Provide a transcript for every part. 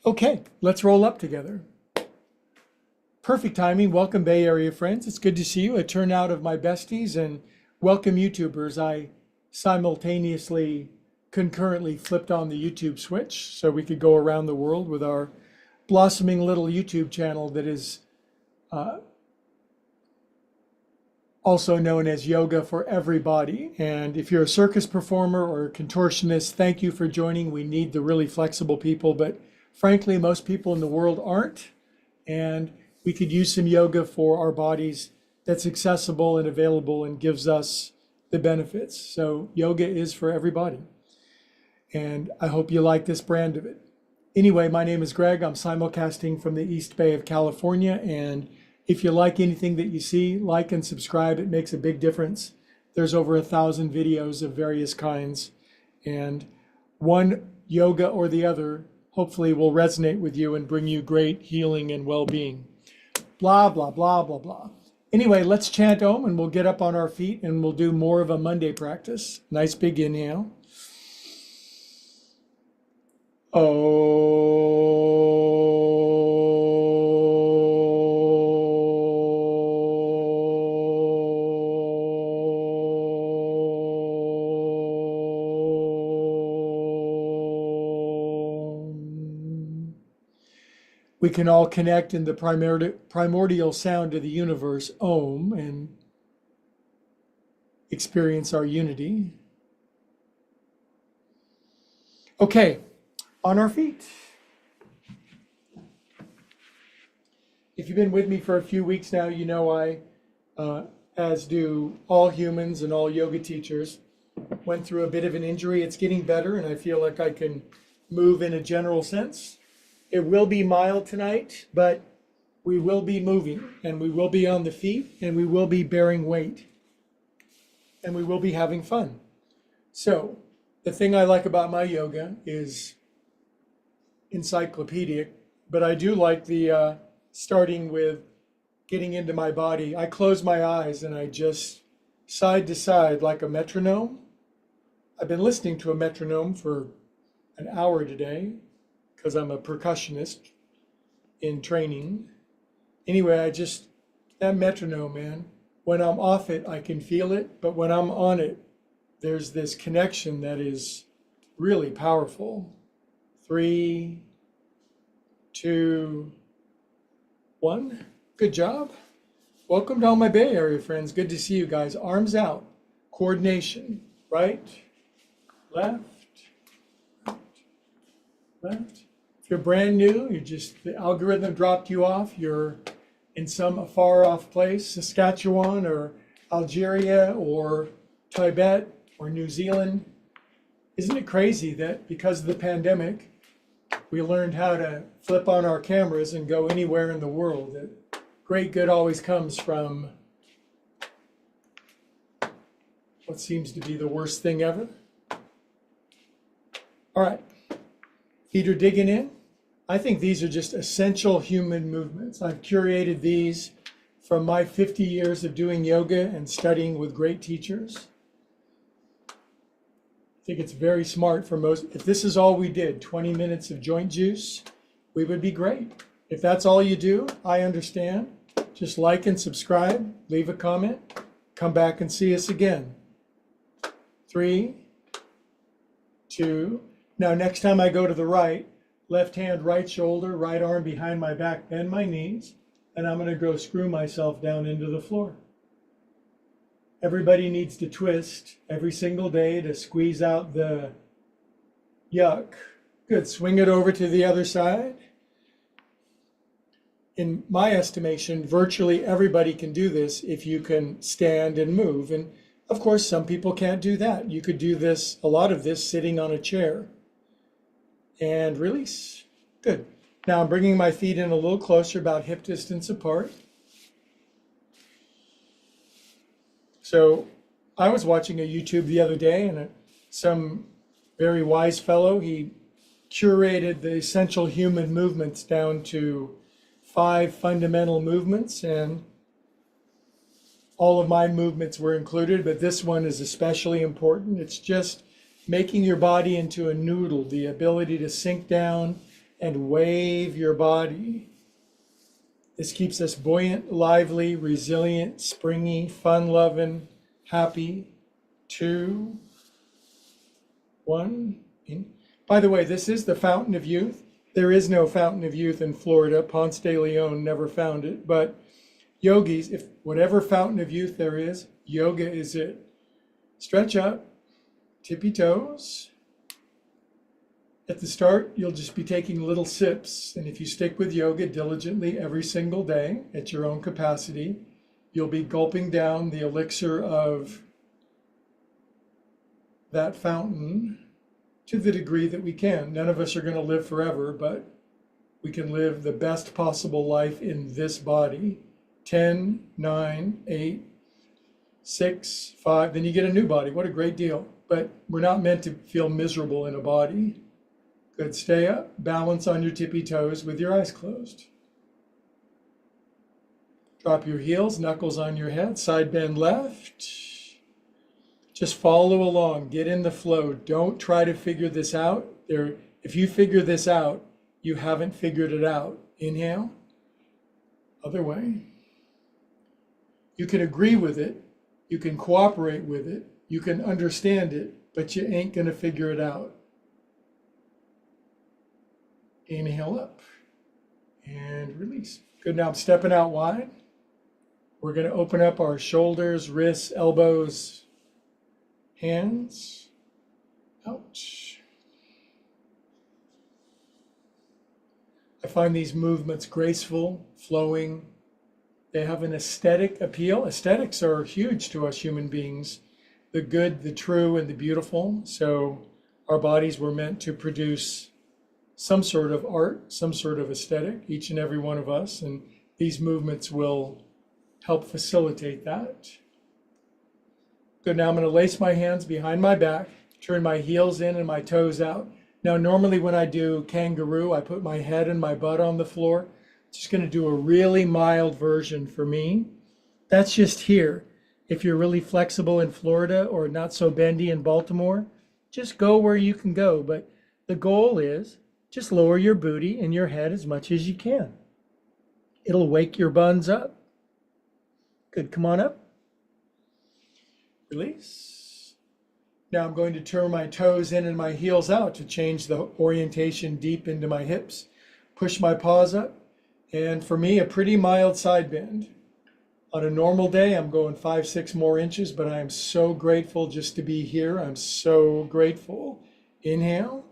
Okay, let's roll up together. Perfect timing. Welcome, Bay Area friends. It's good to see you. A turnout of my besties and welcome, YouTubers. I simultaneously, concurrently flipped on the YouTube switch so we could go around the world with our blossoming little YouTube channel that is also known as Yoga for Everybody. And if you're a circus performer or a contortionist, thank you for joining. We need the really flexible people, but frankly, most people in the world aren't. And we could use some yoga for our bodies that's accessible and available and gives us the benefits. So yoga is for everybody. And I hope you like this brand of it. Anyway, my name is Greg. I'm simulcasting from the East Bay of California. And if you like anything that you see, like and subscribe. It makes a big difference. There's over 1,000 videos of various kinds. And one yoga or the other hopefully will resonate with you and bring you great healing and well-being. Blah, blah, blah, blah, blah. Anyway, let's chant Om and we'll get up on our feet and we'll do more of a Monday practice. Nice big inhale. We can all connect in the primordial sound of the universe, Om, and experience our unity. Okay, on our feet. If you've been with me for a few weeks now, you know I, as do all humans and all yoga teachers, went through a bit of an injury. It's getting better and I feel like I can move in a general sense. It will be mild tonight, but we will be moving and we will be on the feet and we will be bearing weight and we will be having fun. So the thing I like about my yoga is encyclopedic, but I do like the starting with getting into my body. I close my eyes and I just side to side like a metronome. I've been listening to a metronome for an hour today because I'm a percussionist in training. Anyway, that metronome, man, when I'm off it, I can feel it, but when I'm on it, there's this connection that is really powerful. 3, 2, 1. Good job. Welcome to all my Bay Area friends. Good to see you guys. Arms out. Coordination. Right, left, right, left. If you're brand new, the algorithm dropped you off. You're in some far off place, Saskatchewan or Algeria or Tibet or New Zealand. Isn't it crazy that because of the pandemic, we learned how to flip on our cameras and go anywhere in the world? That great good always comes from what seems to be the worst thing ever. All right, feet are digging in. I think these are just essential human movements. I've curated these from my 50 years of doing yoga and studying with great teachers. I think it's very smart for most. If this is all we did, 20 minutes of joint juice, we would be great. If that's all you do, I understand. Just like and subscribe, leave a comment, come back and see us again. 3, 2. Now, next time I go to the right, left hand, right shoulder, right arm behind my back, bend my knees, and I'm going to go screw myself down into the floor. Everybody needs to twist every single day to squeeze out the yuck. Good. Swing it over to the other side. In my estimation, virtually everybody can do this if you can stand and move. And of course, some people can't do that. You could do this, a lot of this, sitting on a chair. And release. Good. Now I'm bringing my feet in a little closer, about hip distance apart. So I was watching a YouTube the other day and some very wise fellow, he curated the essential human movements down to 5 fundamental movements, and all of my movements were included, but this one is especially important. It's just making your body into a noodle, the ability to sink down and wave your body. This keeps us buoyant, lively, resilient, springy, fun-loving, happy. 2, 1. By the way, this is the Fountain of Youth. There is no Fountain of Youth in Florida. Ponce de Leon never found it. But yogis, if whatever Fountain of Youth there is, yoga is it. Stretch up, tippy toes. At the start, you'll just be taking little sips. And if you stick with yoga diligently every single day at your own capacity, you'll be gulping down the elixir of that fountain to the degree that we can. None of us are going to live forever, but we can live the best possible life in this body. 10, 9, 8, 6, 5, then you get a new body. What a great deal. But we're not meant to feel miserable in a body. Good, stay up, balance on your tippy toes with your eyes closed. Drop your heels, knuckles on your head, side bend left. Just follow along, get in the flow. Don't try to figure this out. If you figure this out, you haven't figured it out. Inhale, other way. You can agree with it, you can cooperate with it, you can understand it, but you ain't gonna figure it out. Inhale up and release. Good, now I'm stepping out wide. We're gonna open up our shoulders, wrists, elbows, hands, ouch. I find these movements graceful, flowing. They have an aesthetic appeal. Aesthetics are huge to us human beings. The good, the true, and the beautiful. So our bodies were meant to produce some sort of art, some sort of aesthetic, each and every one of us. And these movements will help facilitate that. Good, now I'm going to lace my hands behind my back, turn my heels in and my toes out. Now, normally when I do kangaroo, I put my head and my butt on the floor. Just going to do a really mild version for me. That's just here. If you're really flexible in Florida or not so bendy in Baltimore, just go where you can go. But the goal is just lower your booty and your head as much as you can. It'll wake your buns up. Good, come on up. Release. Now I'm going to turn my toes in and my heels out to change the orientation deep into my hips. Push my paws up. And for me, a pretty mild side bend. On a normal day, I'm going 5, 6 more inches, but I am so grateful just to be here. I'm so grateful. Inhale,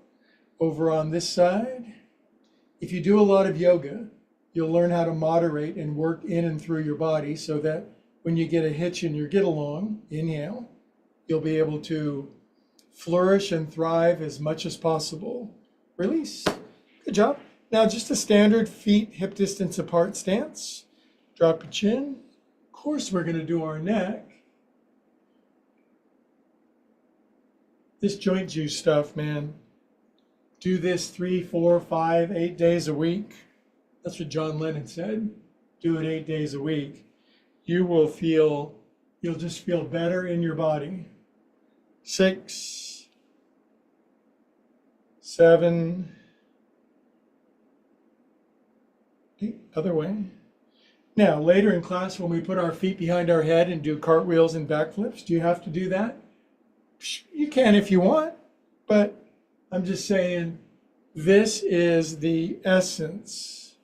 over on this side. If you do a lot of yoga, you'll learn how to moderate and work in and through your body so that when you get a hitch in your get along, inhale, you'll be able to flourish and thrive as much as possible. Release. Good job. Now just a standard feet hip distance apart stance. Drop your chin. Of course, we're going to do our neck. This joint juice stuff, man. Do this 3, 4, 5, 8 days a week. That's what John Lennon said. Do it 8 days a week. You'll just feel better in your body. 6, 7, 8, other way. Now, later in class, when we put our feet behind our head and do cartwheels and backflips, do you have to do that? You can if you want, but I'm just saying this is the essence.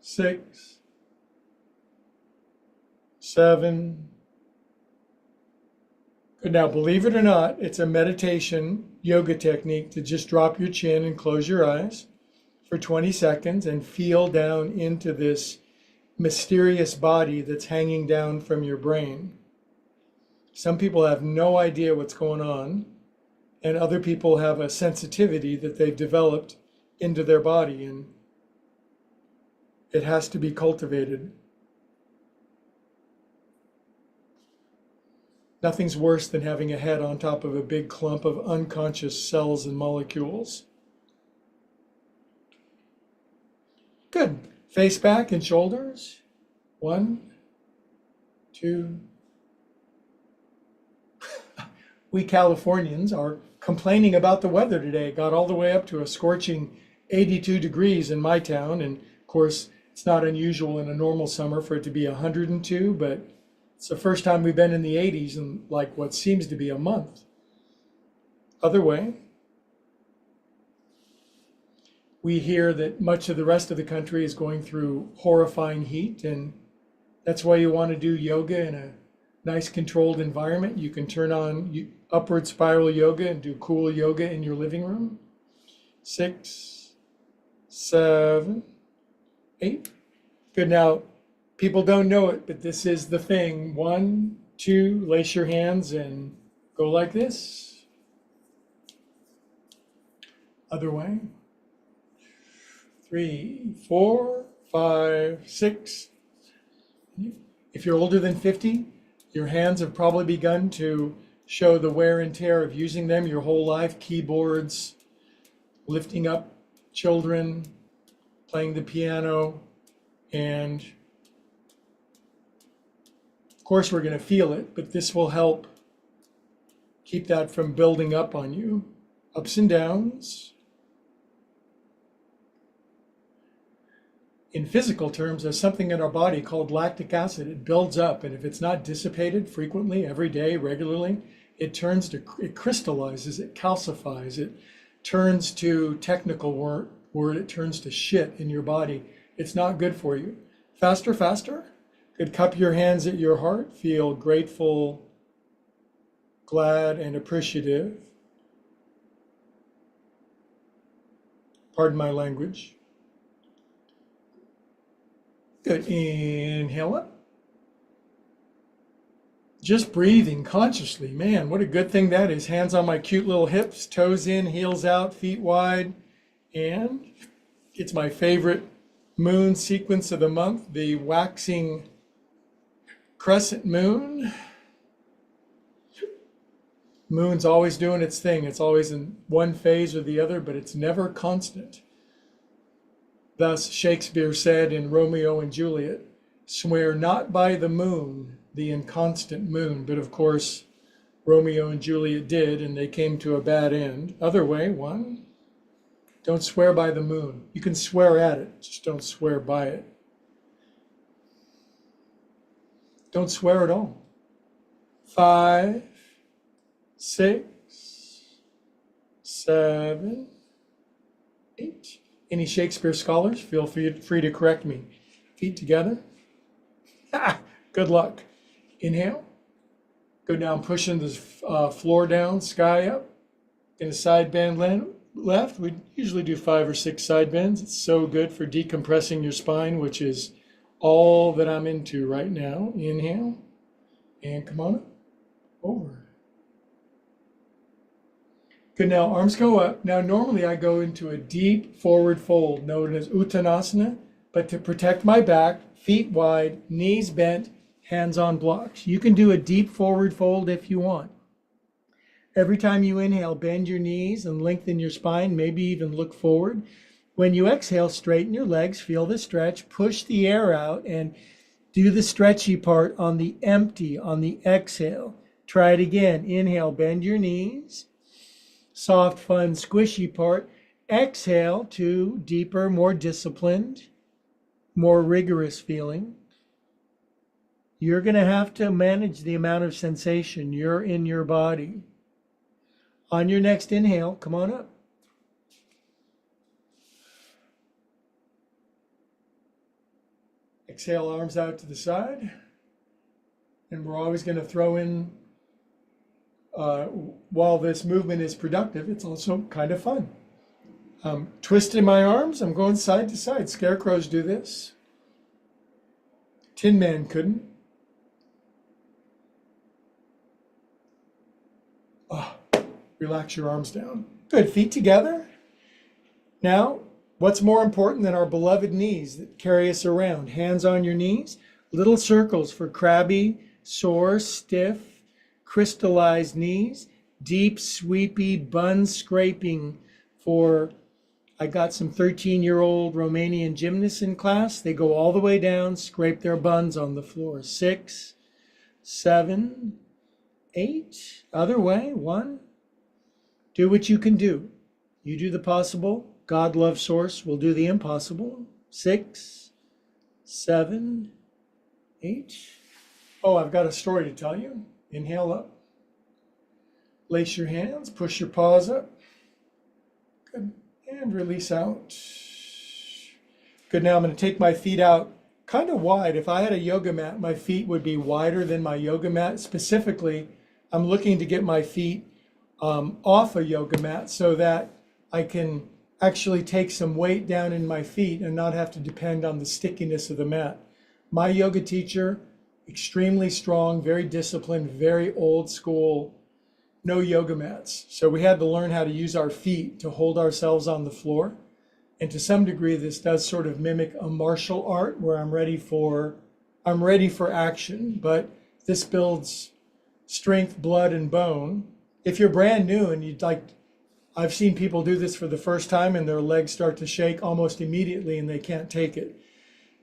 6, 7. Good. Now, believe it or not, it's a meditation yoga technique to just drop your chin and close your eyes for 20 seconds and feel down into this mysterious body that's hanging down from your brain. Some people have no idea what's going on, and other people have a sensitivity that they've developed into their body, and it has to be cultivated. Nothing's worse than having a head on top of a big clump of unconscious cells and molecules. Good. Face back and shoulders. 1, 2. We Californians are complaining about the weather today. It got all the way up to a scorching 82 degrees in my town. And of course, it's not unusual in a normal summer for it to be 102, but it's the first time we've been in the 80s in like what seems to be a month. Other way, we hear that much of the rest of the country is going through horrifying heat, and that's why you want to do yoga in a nice controlled environment. You can turn on upward spiral yoga and do cool yoga in your living room. 6, 7, 8. Good. Now, people don't know it, but this is the thing. 1, 2, lace your hands and go like this. Other way. 3, 4, 5, 6. If you're older than 50, your hands have probably begun to show the wear and tear of using them your whole life. Keyboards, lifting up children, playing the piano, and of course we're going to feel it, but this will help keep that from building up on you. Ups and downs. In physical terms, there's something in our body called lactic acid. It builds up, and if it's not dissipated frequently, every day, regularly, it crystallizes, it calcifies, it turns to technical word, it turns to shit in your body. It's not good for you. Faster, faster. Good. Cup your hands at your heart. Feel grateful, glad, and appreciative. Pardon my language. Good. Inhale up. Just breathing consciously. Man, what a good thing that is. Hands on my cute little hips, toes in, heels out, feet wide. And it's my favorite moon sequence of the month, the waxing crescent moon. Moon's always doing its thing. It's always in one phase or the other, but it's never constant. Thus, Shakespeare said in Romeo and Juliet, "Swear not by the moon, the inconstant moon." But of course, Romeo and Juliet did, and they came to a bad end. Other way, 1, don't swear by the moon. You can swear at it, just don't swear by it. Don't swear at all. 5, 6, 7, 8. Any Shakespeare scholars, feel free to correct me. Feet together. Good luck. Inhale. Go down, pushing the floor down, sky up. In a side bend left. We usually do 5 or 6 side bends. It's so good for decompressing your spine, which is all that I'm into right now. Inhale. And come on up. Over. Good. Now arms go up. Now normally I go into a deep forward fold known as Uttanasana, but to protect my back, feet wide, knees bent, hands on blocks. You can do a deep forward fold if you want. Every time you inhale, bend your knees and lengthen your spine, maybe even look forward. When you exhale, straighten your legs, feel the stretch, push the air out, and do the stretchy part on the empty, on the exhale. Try it again. Inhale, bend your knees. Soft, fun, squishy part. Exhale to deeper, more disciplined, more rigorous feeling. You're going to have to manage the amount of sensation you're in your body. On your next inhale, come on up. Exhale, arms out to the side. And we're always going to throw in, while this movement is productive, it's also kind of fun. Twisting my arms, I'm going side to side. Scarecrows do this. Tin Man couldn't. Relax your arms down. Good. Feet together. Now, what's more important than our beloved knees that carry us around? Hands on your knees. Little circles for crabby, sore, stiff, crystallized knees. Deep, sweepy, bun scraping for, I got some 13-year-old Romanian gymnasts in class. They go all the way down, scrape their buns on the floor. 6, 7, 8. Other way. 1, Do what you can do. You do the possible. God, love, source will do the impossible. 6, 7, 8. Oh, I've got a story to tell you. Inhale up. Lace your hands. Push your paws up. Good. And release out. Good. Now I'm going to take my feet out kind of wide. If I had a yoga mat, my feet would be wider than my yoga mat. Specifically, I'm looking to get my feet off a yoga mat so that I can actually take some weight down in my feet and not have to depend on the stickiness of the mat. My yoga teacher, extremely strong, very disciplined, very old school, no yoga mats. So we had to learn how to use our feet to hold ourselves on the floor. And to some degree, this does sort of mimic a martial art where I'm ready for action, but this builds strength, blood, and bone. If you're brand new and I've seen people do this for the first time and their legs start to shake almost immediately and they can't take it.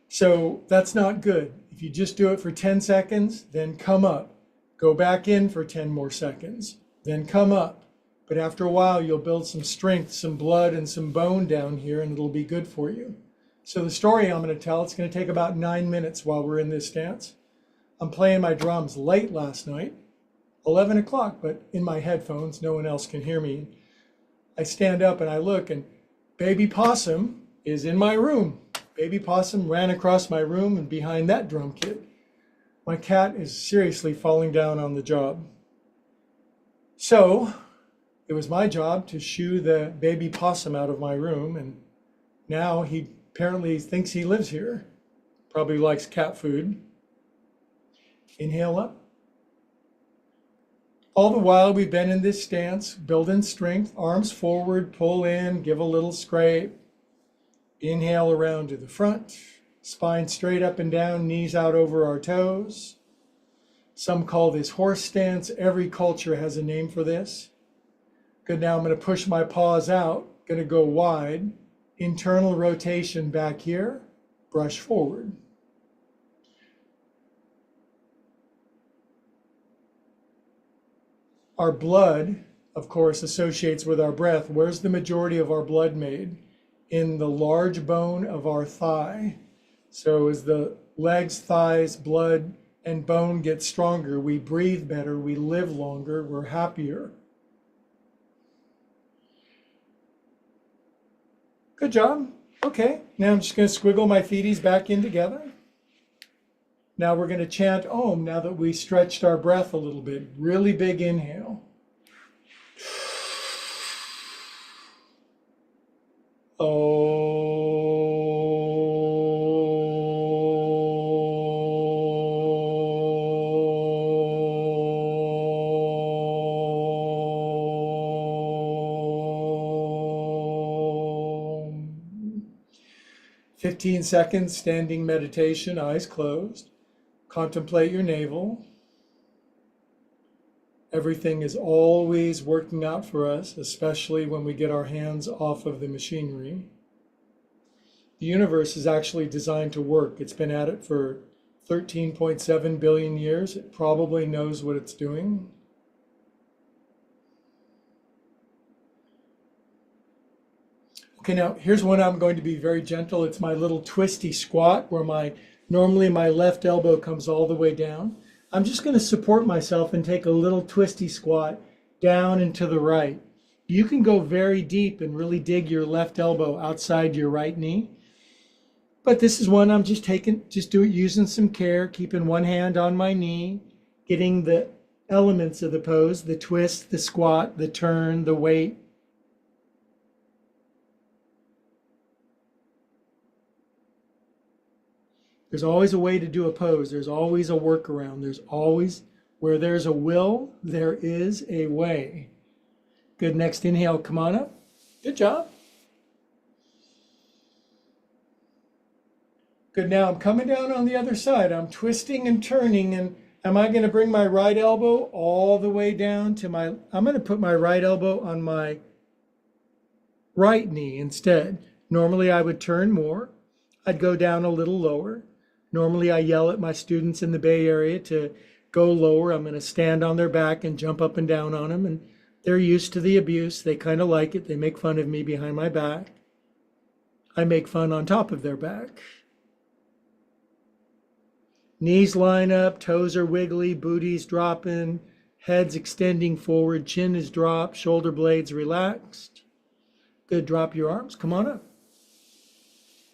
So that's not good. If you just do it for 10 seconds, then come up, go back in for 10 more seconds, then come up. But after a while, you'll build some strength, some blood, and some bone down here, and it'll be good for you. So the story I'm going to tell, it's going to take about 9 minutes while we're in this stance. I'm playing my drums late last night, 11 o'clock, but in my headphones, no one else can hear me. I stand up and I look, and Baby Possum is in my room. Baby Possum ran across my room and behind that drum kit. My cat is seriously falling down on the job. So it was my job to shoo the baby possum out of my room, and now he apparently thinks he lives here. Probably likes cat food. Inhale up. All the while we've been in this stance, building strength, arms forward, pull in, give a little scrape. Inhale around to the front, spine straight up and down, knees out over our toes. Some call this horse stance. Every culture has a name for this. Good, now I'm going to push my paws out, going to go wide, internal rotation back here, brush forward. Our blood, of course, associates with our breath. Where's the majority of our blood made? In the large bone of our thigh. So as the legs, thighs, blood, and bone get stronger, we breathe better, we live longer, we're happier. Good job. Okay, now I'm just going to squiggle my feeties back in together. Now we're going to chant Om now that we stretched our breath a little bit. Really big inhale. Om. 15 seconds standing meditation, eyes closed. Contemplate your navel. Everything is always working out for us, especially when we get our hands off of the machinery. The universe is actually designed to work. It's been at it for 13.7 billion years. It probably knows what it's doing. Okay, now here's one I'm going to be very gentle. It's my little twisty squat where normally my left elbow comes all the way down. I'm just going to support myself and take a little twisty squat down and to the right. You can go very deep and really dig your left elbow outside your right knee. But this is one I'm just using some care, keeping one hand on my knee, getting the elements of the pose, the twist, the squat, the turn, the weight. There's always a way to do a pose. There's always a workaround. There's always, where there's a will, there is a way. Good, next inhale, come on up. Good job. Good, now I'm coming down on the other side. I'm twisting and turning, and am I going to bring my right elbow all the way down to I'm going to put my right elbow on my right knee instead. Normally I would turn more. I'd go down a little lower. Normally I yell at my students in the Bay Area to go lower. I'm going to stand on their back and jump up and down on them. And They're used to the abuse. They kind of like it. They make fun of me behind my back. I make fun on top of their back. Knees line up, toes are wiggly, booty's dropping, head's extending forward, chin is dropped, shoulder blades relaxed. Good, drop your arms, come on up.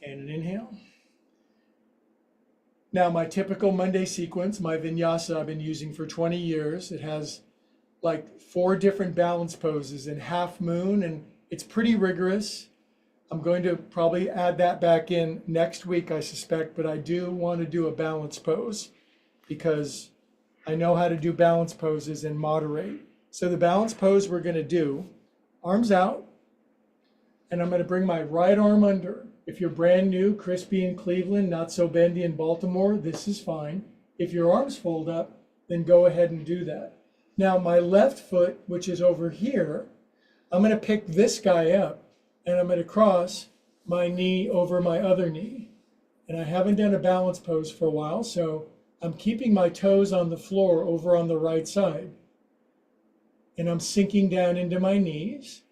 And an inhale. Now my typical Monday sequence, my vinyasa I've been using for 20 years. It has like 4 different balance poses in half moon, and it's pretty rigorous. I'm going to probably add that back in next week, I suspect, but I do want to do a balance pose because I know how to do balance poses and moderate. So the balance pose we're going to do, arms out, and I'm going to bring my right arm under. If you're brand new, crispy in Cleveland, not so bendy in Baltimore, this is fine. If your arms fold up, then go ahead and do that. Now my left foot, which is over here, I'm going to pick this guy up and I'm going to cross my knee over my other knee. And I haven't done a balance pose for a while, so I'm keeping my toes on the floor over on the right side. And I'm sinking down into my knees.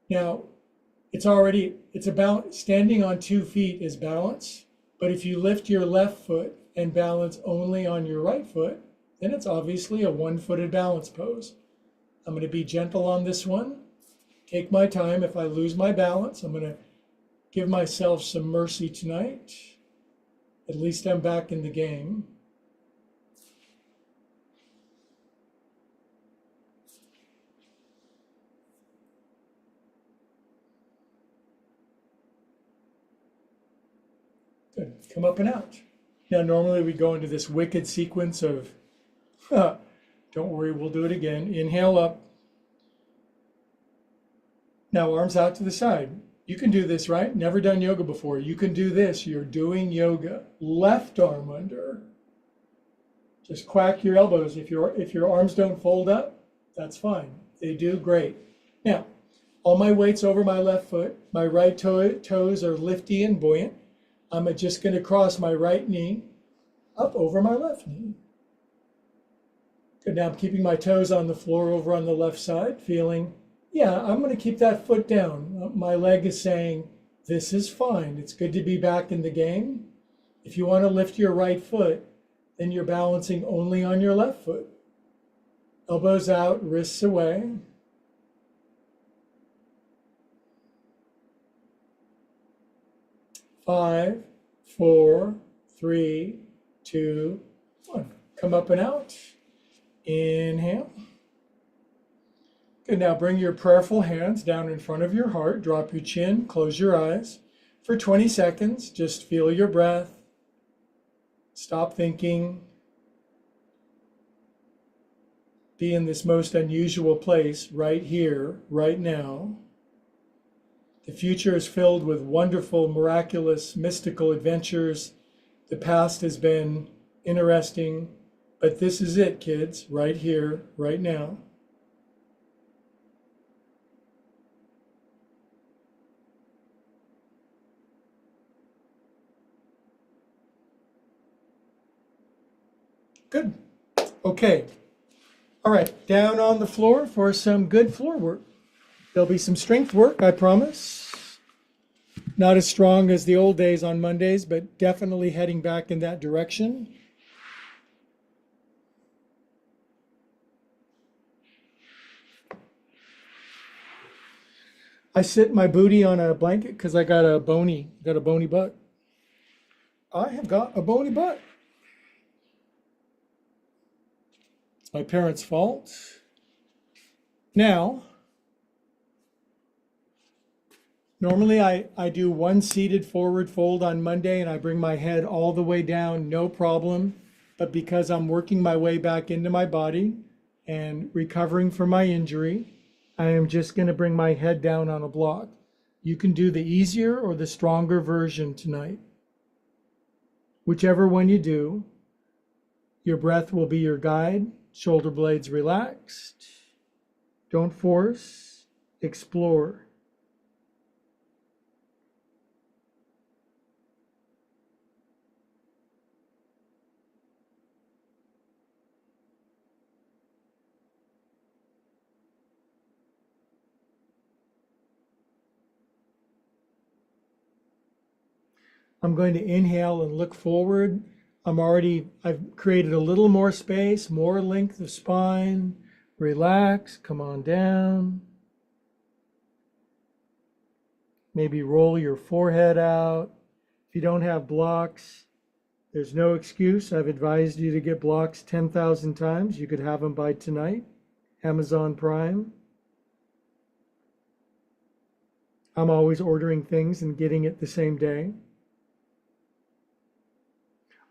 Now, it's about standing on 2 feet is balance, but if you lift your left foot and balance only on your right foot, then it's obviously a 1-footed balance pose. I'm going to be gentle on this one. Take my time. If I lose my balance, I'm going to give myself some mercy tonight. At least I'm back in the game. Good. Come up and out. Now, normally we go into this wicked sequence of, don't worry, we'll do it again. Inhale up. Now, arms out to the side. You can do this, right? Never done yoga before. You can do this. You're doing yoga. Left arm under. Just quack your elbows. If your arms don't fold up, that's fine. They do, great. Now, all my weight's over my left foot. My right toes are lifty and buoyant. I'm just going to cross my right knee up over my left knee. Good. Now I'm keeping my toes on the floor over on the left side, feeling, yeah, I'm going to keep that foot down. My leg is saying, this is fine. It's good to be back in the game. If you want to lift your right foot, then you're balancing only on your left foot. Elbows out, wrists away. Five, 4, 3, 2, 1. Come up and out. Inhale. Good. Now bring your prayerful hands down in front of your heart. Drop your chin. Close your eyes. For 20 seconds, just feel your breath. Stop thinking. Be in this most unusual place right here, right now. The future is filled with wonderful, miraculous, mystical adventures. The past has been interesting, but this is it, kids, right here, right now. Good. Okay. All right, down on the floor for some good floor work. There'll be some strength work, I promise. Not as strong as the old days on Mondays, but definitely heading back in that direction. I sit my booty on a blanket because I got a bony butt. I have got a bony butt. It's my parents' fault. Now, normally I do one seated forward fold on Monday and I bring my head all the way down, no problem. But because I'm working my way back into my body and recovering from my injury, I am just going to bring my head down on a block. You can do the easier or the stronger version tonight. Whichever one you do, your breath will be your guide. Shoulder blades relaxed. Don't force, explore. I'm going to inhale and look forward. I've created a little more space, more length of spine. Relax, come on down. Maybe roll your forehead out. If you don't have blocks, there's no excuse. I've advised you to get blocks 10,000 times. You could have them by tonight. Amazon Prime. I'm always ordering things and getting it the same day.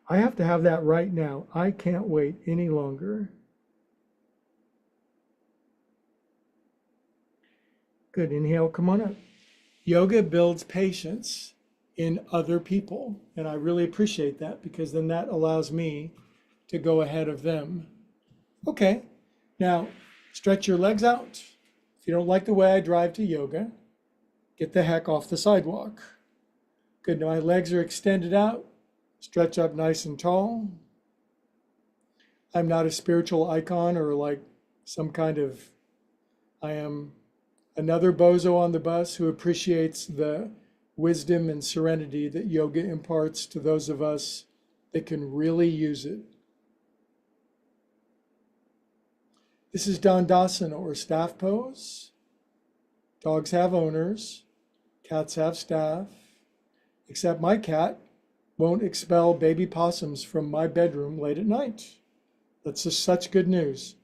I have to have that right now. I can't wait any longer. Good. Inhale, come on up. Yoga builds patience in other people. And I really appreciate that because then that allows me to go ahead of them. Okay. Now, stretch your legs out. If you don't like the way I drive to yoga, get the heck off the sidewalk. Good. Now my legs are extended out. Stretch up nice and tall. I'm not a spiritual icon or like some kind of, I am another bozo on the bus who appreciates the wisdom and serenity that yoga imparts to those of us that can really use it. This is Dandasana or staff pose. Dogs have owners, cats have staff, except my cat won't expel baby possums from my bedroom late at night. That's just such good news.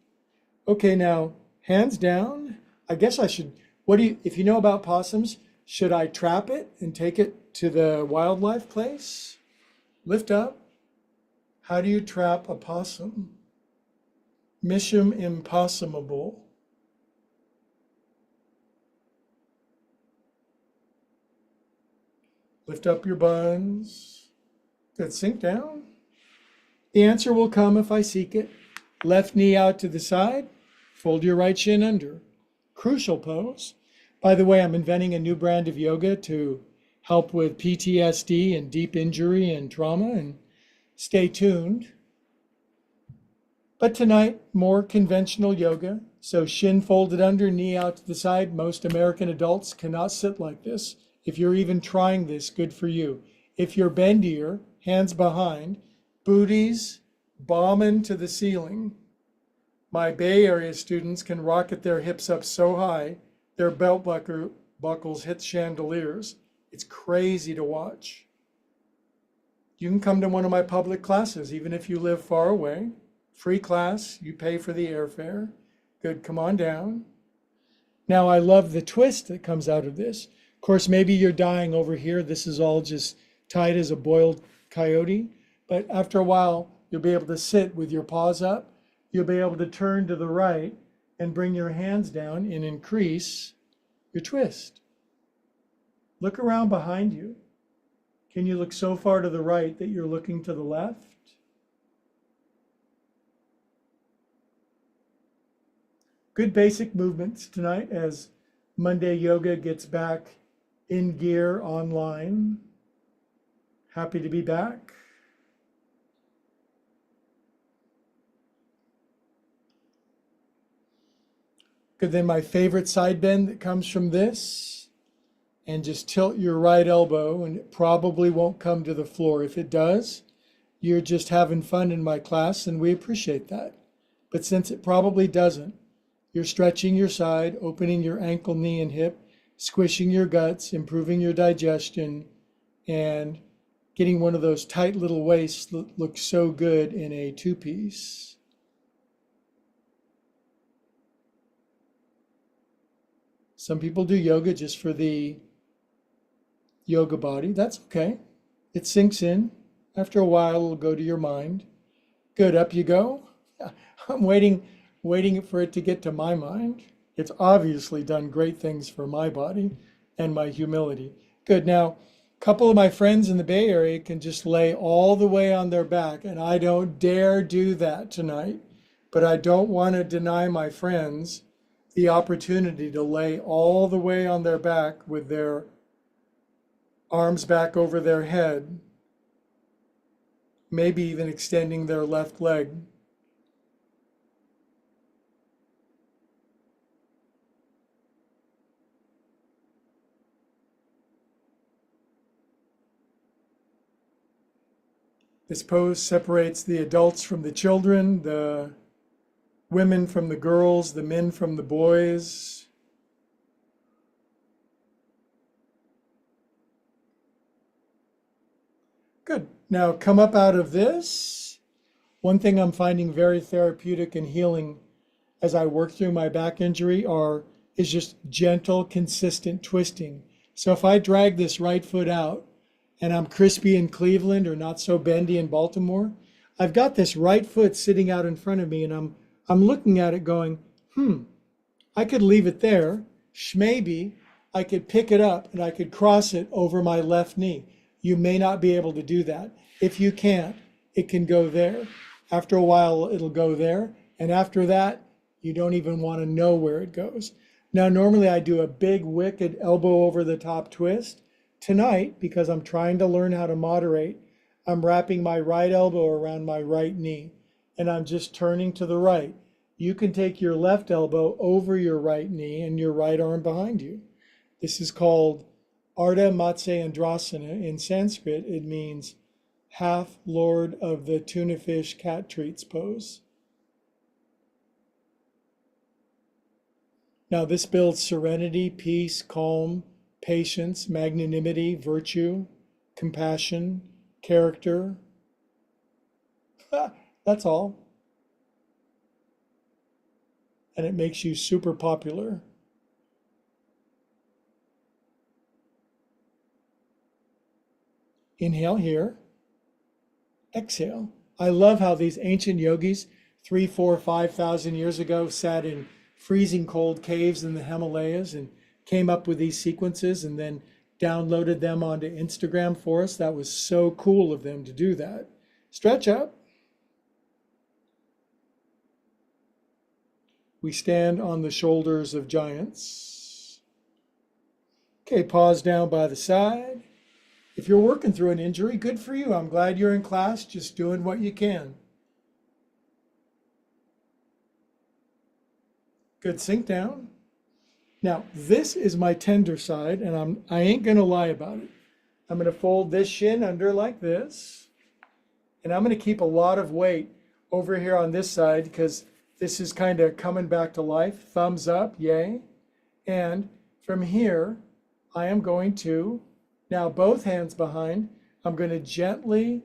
Okay, now hands down. I guess I should, if you know about possums, should I trap it and take it to the wildlife place? Lift up. How do you trap a possum? Mission impossible. Lift up your buns. Good, sink down. The answer will come if I seek it. Left knee out to the side. Fold your right shin under. Crucial pose. By the way, I'm inventing a new brand of yoga to help with PTSD and deep injury and trauma, and stay tuned. But tonight, more conventional yoga. So shin folded under, knee out to the side. Most American adults cannot sit like this. If you're even trying this, good for you. If you're bendier, hands behind, booties bombing to the ceiling. My Bay Area students can rocket their hips up so high, their belt buckles hit chandeliers. It's crazy to watch. You can come to one of my public classes, even if you live far away. Free class, you pay for the airfare. Good, come on down. Now I love the twist that comes out of this. Of course, maybe you're dying over here. This is all just tight as a boiled coyote. But after a while, you'll be able to sit with your paws up. You'll be able to turn to the right and bring your hands down and increase your twist. Look around behind you. Can you look so far to the right that you're looking to the left? Good basic movements tonight as Monday Yoga gets back in gear online. Happy to be back. Good, then my favorite side bend that comes from this, and just tilt your right elbow, and it probably won't come to the floor. If it does, you're just having fun in my class, and we appreciate that. But since it probably doesn't, you're stretching your side, opening your ankle, knee, and hip, squishing your guts, improving your digestion, and getting one of those tight little waists that look so good in a two-piece. Some people do yoga just for the yoga body. That's okay. It sinks in. After a while, it'll go to your mind. Good, up you go. I'm waiting for it to get to my mind. It's obviously done great things for my body and my humility. Good, now, a couple of my friends in the Bay Area can just lay all the way on their back, and I don't dare do that tonight, but I don't want to deny my friends the opportunity to lay all the way on their back with their arms back over their head, maybe even extending their left leg. This pose separates the adults from the children, the women from the girls, the men from the boys. Good. Now come up out of this. One thing I'm finding very therapeutic and healing as I work through my back injury is just gentle, consistent twisting. So if I drag this right foot out and I'm crispy in Cleveland or not so bendy in Baltimore, I've got this right foot sitting out in front of me and I'm looking at it going, I could leave it there. Maybe I could pick it up and I could cross it over my left knee. You may not be able to do that. If you can't, it can go there. After a while, it'll go there. And after that, you don't even want to know where it goes. Now, normally I do a big, wicked elbow over the top twist. Tonight, because I'm trying to learn how to moderate, I'm wrapping my right elbow around my right knee, and I'm just turning to the right. You can take your left elbow over your right knee and your right arm behind you. This is called Ardha Matsyendrasana. In Sanskrit, it means half lord of the tuna fish cat treats pose. Now this builds serenity, peace, calm, patience, magnanimity, virtue, compassion, character. That's all. And it makes you super popular. Inhale here. Exhale. I love how these ancient yogis, 3, 4, 5,000 years ago, sat in freezing cold caves in the Himalayas and came up with these sequences and then downloaded them onto Instagram for us. That was so cool of them to do that. Stretch up. We stand on the shoulders of giants. Okay, pause down by the side. If you're working through an injury, good for you. I'm glad you're in class, just doing what you can. Good, sink down. Now, this is my tender side, and I ain't gonna lie about it. I'm gonna fold this shin under like this, and I'm gonna keep a lot of weight over here on this side because this is kind of coming back to life. Thumbs up, yay. And from here, I am going to, now both hands behind, I'm going to gently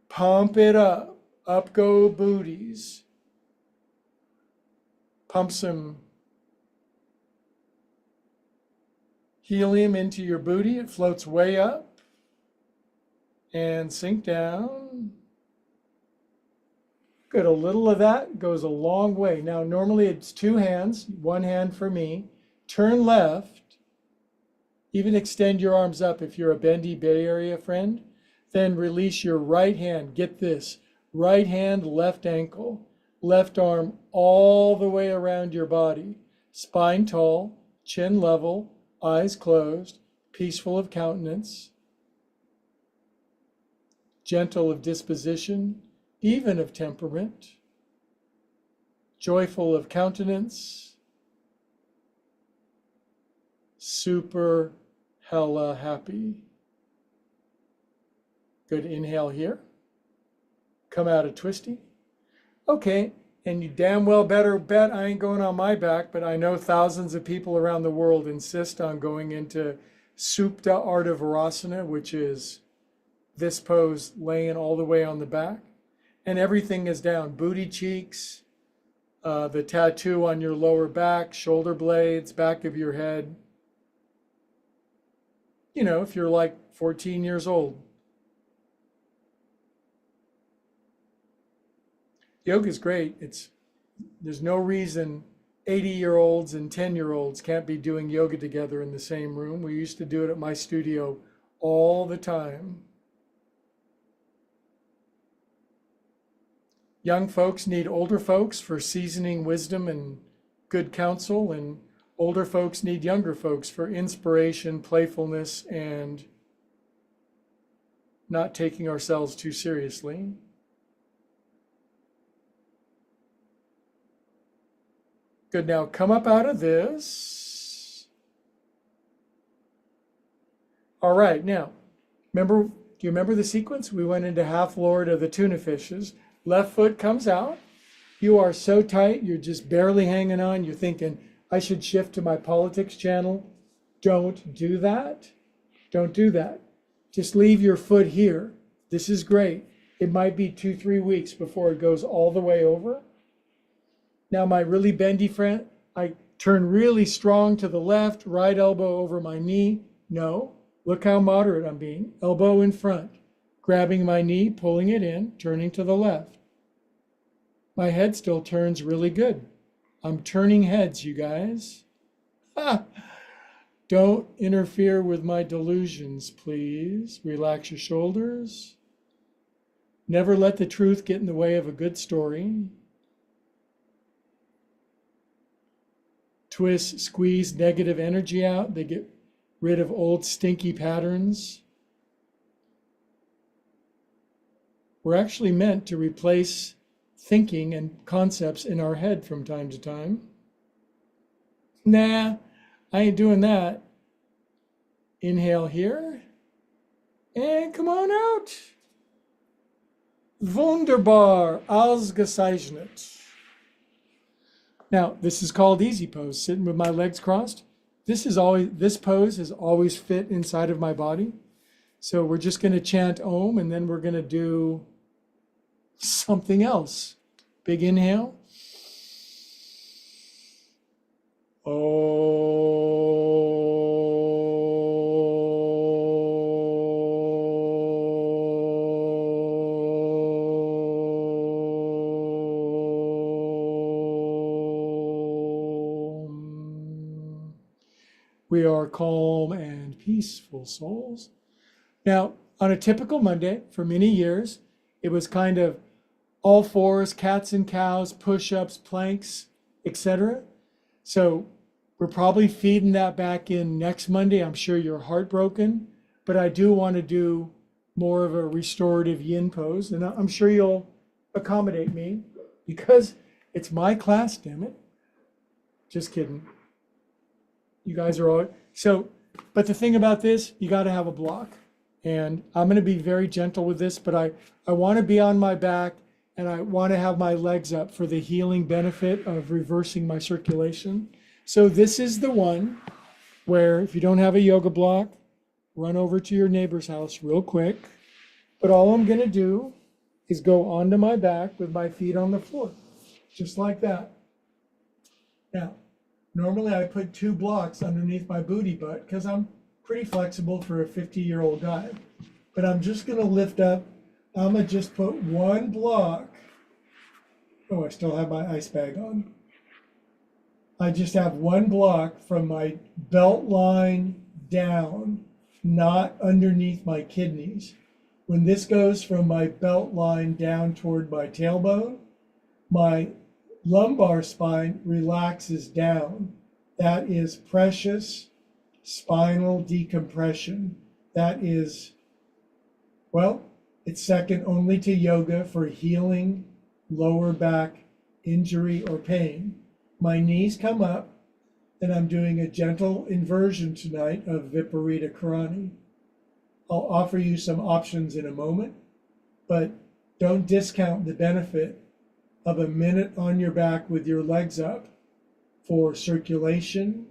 pump it up. Up go booties. Pump some helium into your booty. It floats way up. And sink down. Good, a little of that goes a long way. Now, normally it's two hands, one hand for me. Turn left. Even extend your arms up if you're a bendy Bay Area friend. Then release your right hand. Get this, right hand, left ankle. Left arm all the way around your body. Spine tall, chin level, eyes closed, peaceful of countenance. Gentle of disposition, even of temperament, joyful of countenance, super hella happy. Good, inhale here. Come out of twisty. Okay, and you damn well better bet I ain't going on my back, but I know thousands of people around the world insist on going into Supta Ardha Virasana, which is this pose laying all the way on the back. And everything is down, booty cheeks, the tattoo on your lower back, shoulder blades, back of your head. You know, if you're like 14 years old. Yoga is great. There's no reason 80-year-olds and 10-year-olds can't be doing yoga together in the same room. We used to do it at my studio all the time. Young folks need older folks for seasoning wisdom and good counsel, and older folks need younger folks for inspiration, playfulness, and not taking ourselves too seriously. Good, now come up out of this. All right, now, remember Do you remember the sequence? We went into half lord of the tuna fishes. Left foot comes out. You are so tight, you're just barely hanging on. You're thinking, I should shift to my politics channel. Don't do that. Don't do that. Just leave your foot here. This is great. It might be 2-3 weeks before it goes all the way over. Now my really bendy friend, I turn really strong to the left, right elbow over my knee. No, look how moderate I'm being. Elbow in front, grabbing my knee, pulling it in, turning to the left. My head still turns really good. I'm turning heads, you guys. Ha! Don't interfere with my delusions, please. Relax your shoulders. Never let the truth get in the way of a good story. Twist, squeeze negative energy out. They get rid of old stinky patterns. We're actually meant to replace thinking and concepts in our head from time to time. Nah, I ain't doing that. Inhale here, and come on out. Wunderbar, ausgezeichnet. Now, this is called easy pose, sitting with my legs crossed. This pose has always fit inside of my body. So we're just going to chant Om, and then we're going to do something else. Big inhale. We are calm and peaceful souls. Now, on a typical Monday, for many years, it was kind of all fours, cats and cows, push-ups, planks, etc. So we're probably feeding that back in next Monday. I'm sure you're heartbroken, but I do want to do more of a restorative yin pose, and I'm sure you'll accommodate me because it's my class, damn it. Just kidding. You guys are all, so, but the thing about this, you got to have a block. And I'm going to be very gentle with this, but I want to be on my back and I want to have my legs up for the healing benefit of reversing my circulation. So this is the one where if you don't have a yoga block, run over to your neighbor's house real quick. But all I'm going to do is go onto my back with my feet on the floor, just like that. Now, normally I put 2 blocks underneath my booty butt because I'm pretty flexible for a 50-year-old guy. But I'm just going to lift up. I'm going to just put 1 block. Oh, I still have my ice bag on. I just have 1 block from my belt line down, not underneath my kidneys. When this goes from my belt line down toward my tailbone, my lumbar spine relaxes down. That is precious spinal decompression. That is, well, it's second only to yoga for healing lower back injury or pain. My knees come up, and I'm doing a gentle inversion tonight of Viparita Karani. I'll offer you some options in a moment, but don't discount the benefit of a minute on your back with your legs up for circulation,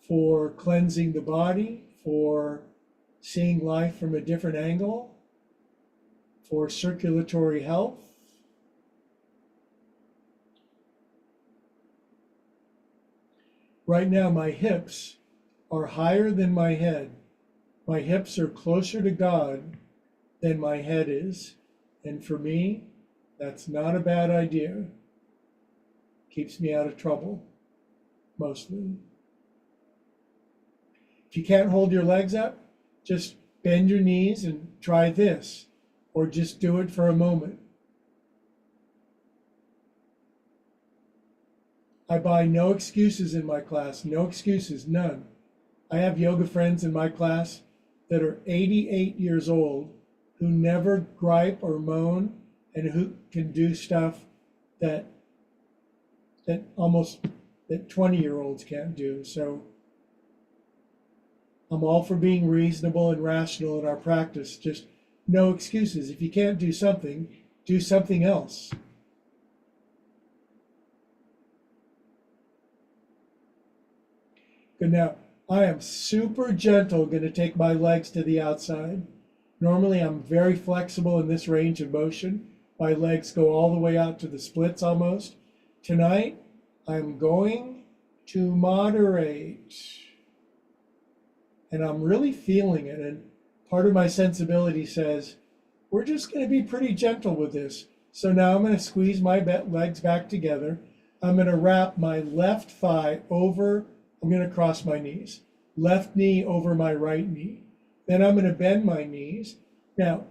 for cleansing the body, for seeing life from a different angle, for circulatory health. Right now, my hips are higher than my head. My hips are closer to God than my head is. And for me, that's not a bad idea. Keeps me out of trouble, mostly. If you can't hold your legs up, just bend your knees and try this, or just do it for a moment. I buy no excuses in my class, no excuses, none. I have yoga friends in my class that are 88 years old who never gripe or moan and who can do stuff that 20-year-olds can't do. So I'm all for being reasonable and rational in our practice. Just no excuses. If you can't do something else. Good. Now, I am super gentle, going to take my legs to the outside. Normally, I'm very flexible in this range of motion. My legs go all the way out to the splits almost. Tonight, I'm going to moderate. And I'm really feeling it. And part of my sensibility says, we're just going to be pretty gentle with this. So now I'm going to squeeze my legs back together. I'm going to wrap my left thigh over, I'm going to cross my knees. Left knee over my right knee. Then I'm going to bend my knees. Now,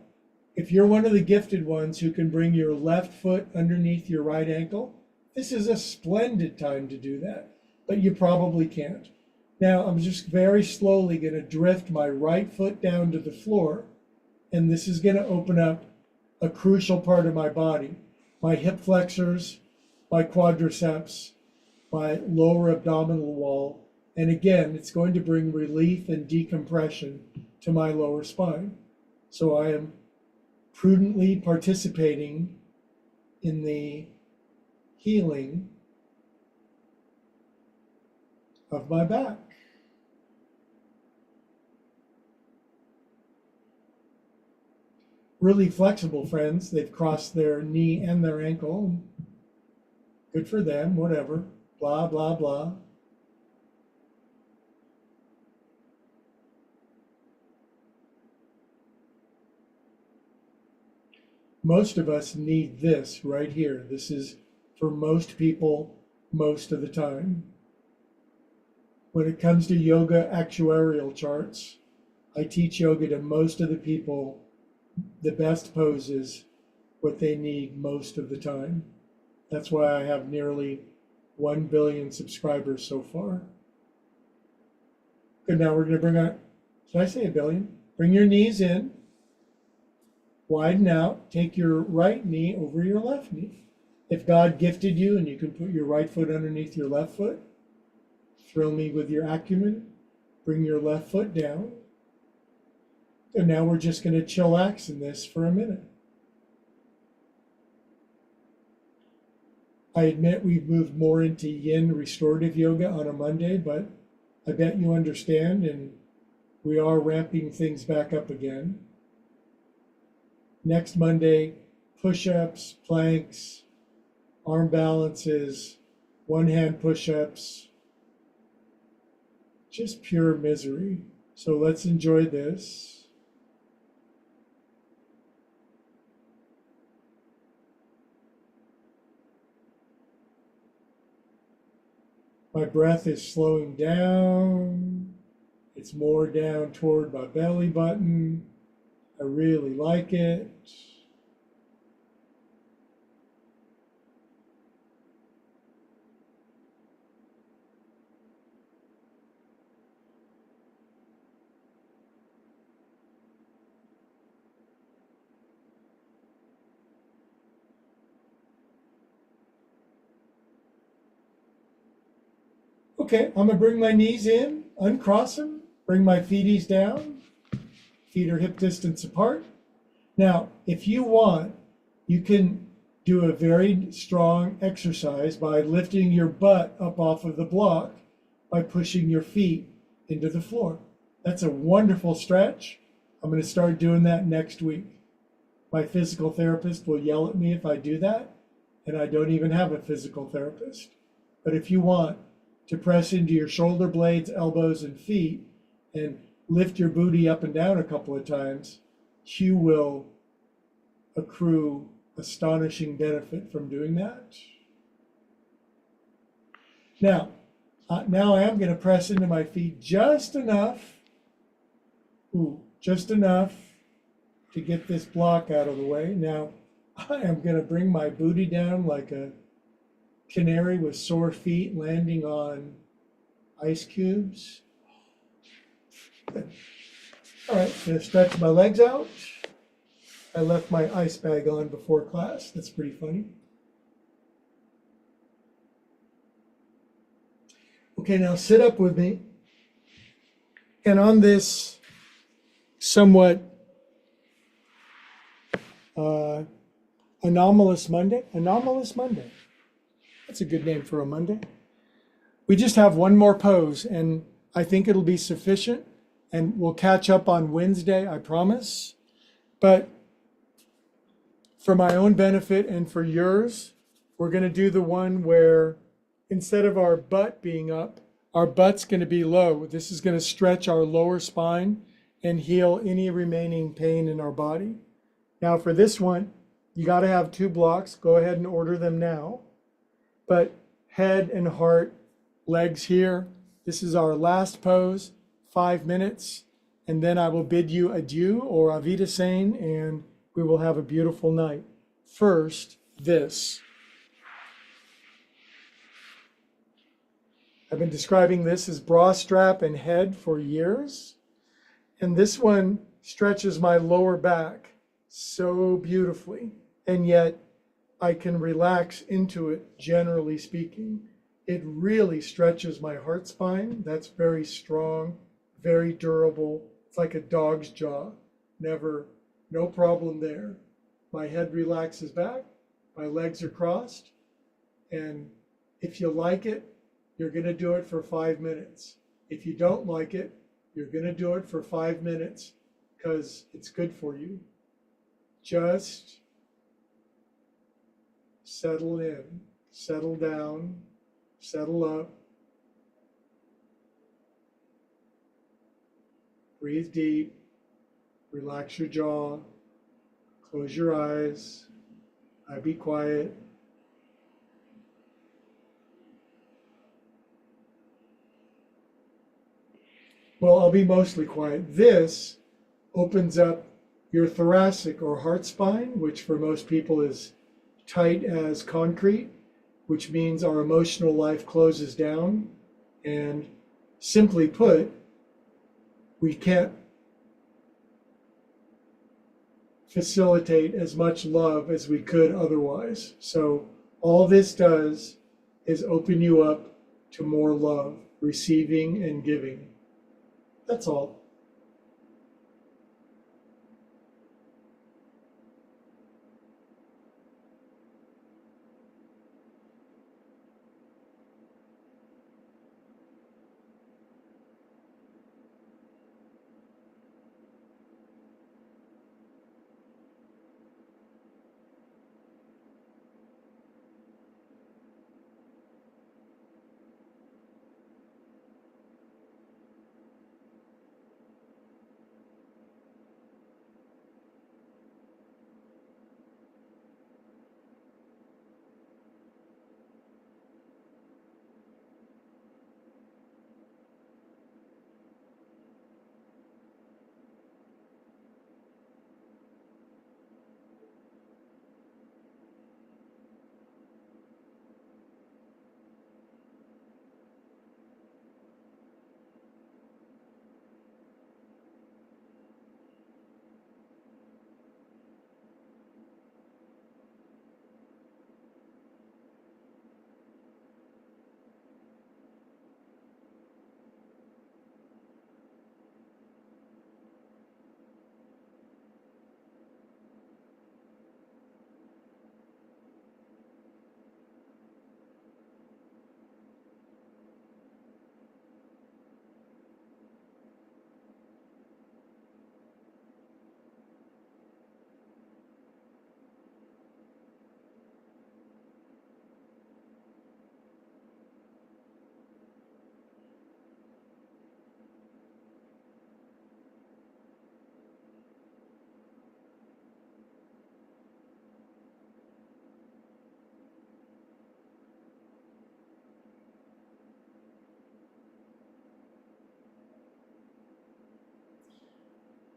if you're one of the gifted ones who can bring your left foot underneath your right ankle, this is a splendid time to do that, but you probably can't. Now, I'm just very slowly going to drift my right foot down to the floor, and this is going to open up a crucial part of my body, my hip flexors, my quadriceps, my lower abdominal wall, and again, it's going to bring relief and decompression to my lower spine. So I am prudently participating in the healing of my back. Really flexible friends. They've crossed their knee and their ankle. Good for them, whatever. Blah, blah, blah. Most of us need this right here. This is for most people most of the time. When it comes to yoga actuarial charts, I teach yoga to most of the people, the best poses, what they need most of the time. That's why I have nearly 1 billion subscribers so far. Good, now we're going to bring out, did I say a billion? Bring your knees in, widen out, take your right knee over your left knee. If God gifted you and you can put your right foot underneath your left foot, thrill me with your acumen, bring your left foot down. And now we're just going to chillax in this for a minute. I admit we've moved more into yin restorative yoga on a Monday, but I bet you understand, and we are ramping things back up again. Next Monday, push-ups, planks, arm balances, one-hand push-ups, just pure misery. So let's enjoy this. My breath is slowing down. It's more down toward my belly button. I really like it. Okay, I'm gonna bring my knees in, uncross them, bring my feeties down. Feet are hip distance apart. Now, if you want, you can do a very strong exercise by lifting your butt up off of the block by pushing your feet into the floor. That's a wonderful stretch. I'm going to start doing that next week. My physical therapist will yell at me if I do that, and I don't even have a physical therapist. But if you want to press into your shoulder blades, elbows, and feet and lift your booty up and down a couple of times, you will accrue astonishing benefit from doing that. Now I am going to press into my feet just enough, just enough to get this block out of the way. Now I am going to bring my booty down like a canary with sore feet landing on ice cubes. Good. All right, going to stretch my legs out. I left my ice bag on before class. That's pretty funny. Okay, now sit up with me. And on this somewhat Uh, Anomalous Monday. Anomalous Monday. That's a good name for a Monday. We just have one more pose, and I think it'll be sufficient. And we'll catch up on Wednesday, I promise. But for my own benefit and for yours, we're going to do the one where instead of our butt being up, our butt's going to be low. This is going to stretch our lower spine and heal any remaining pain in our body. Now, for this one, you got to have 2 blocks. Go ahead and order them now. But head and heart, legs here. This is our last pose, 5 minutes. And then I will bid you adieu or Auf Wiedersehen, and we will have a beautiful night. First, this. I've been describing this as bra strap and head for years. And this one stretches my lower back so beautifully. And yet I can relax into it, generally speaking. It really stretches my heart spine. That's very strong, very durable. It's like a dog's jaw. No problem there. My head relaxes back, my legs are crossed, and if you like it, you're going to do it for 5 minutes. If you don't like it, you're going to do it for 5 minutes because it's good for you. Just settle in, settle down, settle up. Breathe deep, relax your jaw, close your eyes, be quiet. Well, I'll be mostly quiet. This opens up your thoracic or heart spine, which for most people is tight as concrete, which means our emotional life closes down. And simply put, we can't facilitate as much love as we could otherwise. So all this does is open you up to more love, receiving and giving. That's all.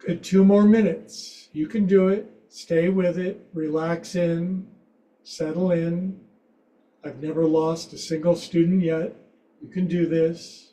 Good, 2 more minutes. You can do it. Stay with it. Relax in. Settle in. I've never lost a single student yet. You can do this.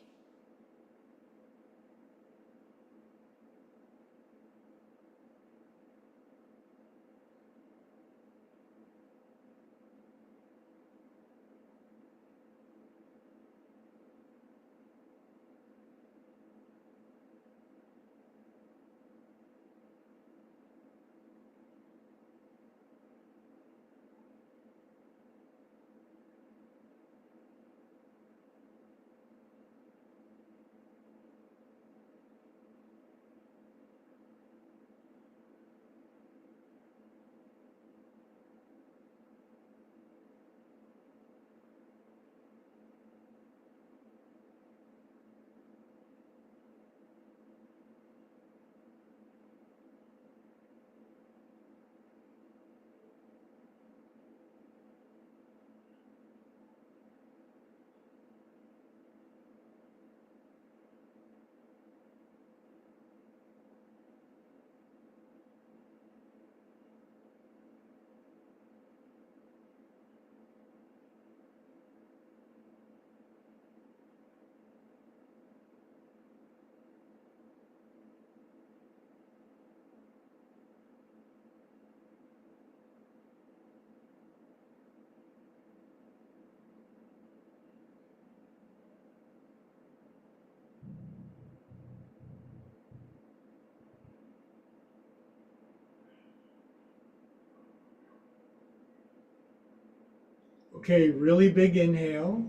Okay, really big inhale.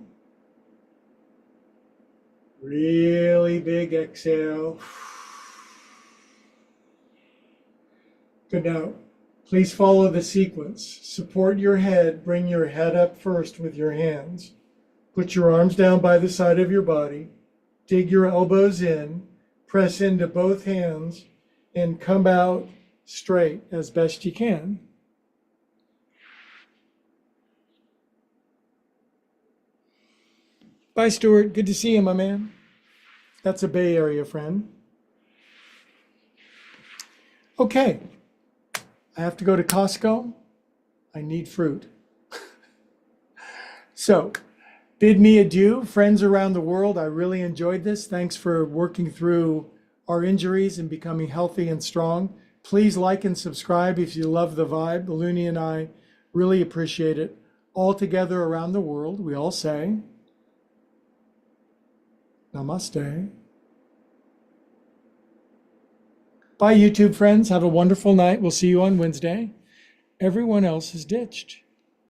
Really big exhale. Good. Now, please follow the sequence. Support your head. Bring your head up first with your hands. Put your arms down by the side of your body. Dig your elbows in. Press into both hands and come out straight as best you can. Bye, Stuart. Good to see you, my man. That's a Bay Area friend. Okay. I have to go to Costco. I need fruit. So, bid me adieu, friends around the world. I really enjoyed this. Thanks for working through our injuries and becoming healthy and strong. Please like and subscribe if you love the vibe. Looney and I really appreciate it. All together around the world, we all say, Namaste. Bye, YouTube friends. Have a wonderful night. We'll see you on Wednesday. Everyone else is ditched.